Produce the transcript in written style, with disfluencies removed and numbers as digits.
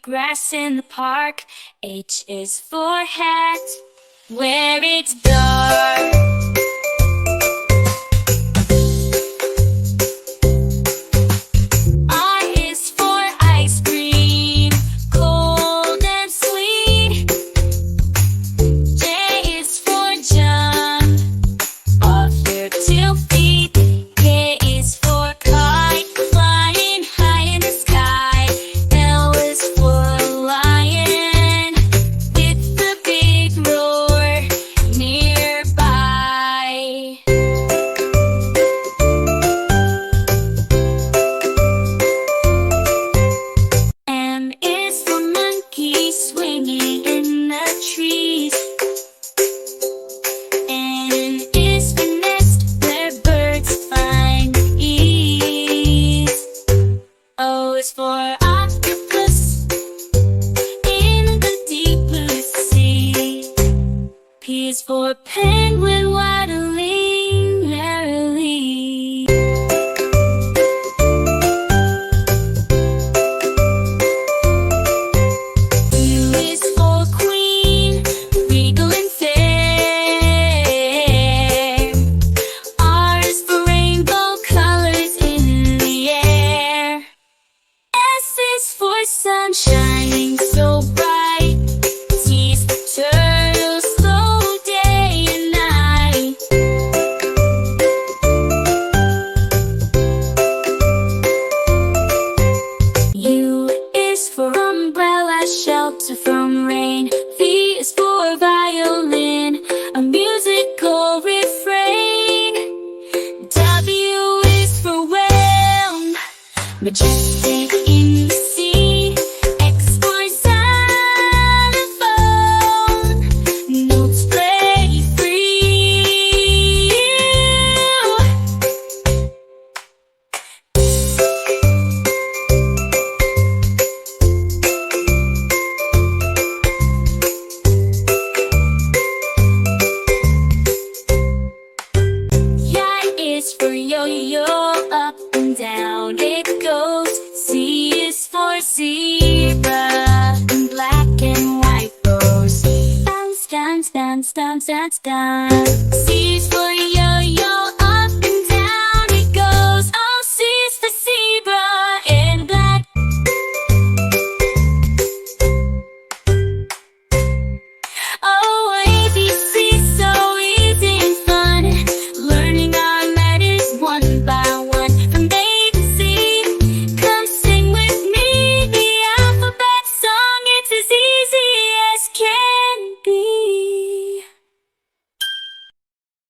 grass in the park. H is for hat, where it's dark. I is for ice cream, cold and sweet. J is for jump, off your 2 feet. K is for kite, flying high in the sky. L is for lion, with the big roar nearby. M is for monkey, swinging in the trees. N is for nest, where birds find ease. O is for octopus, in the deep blue sea. P is for penguin, waddling merrily. U is for queen, regal and fair. R is for rainbow colors in the air. S is for sun shining so bright. T is for turtle, slow day and night. U is for umbrella, shelter from rain. V is for violin, a musical refrain. W is for whale, majestic in the sea. X for xylophone, notes play free. Y is for yo-yo, up and down it goes. Z is for zebra, in black and white rows. Bounce, dance, dance, dance, dance, dance.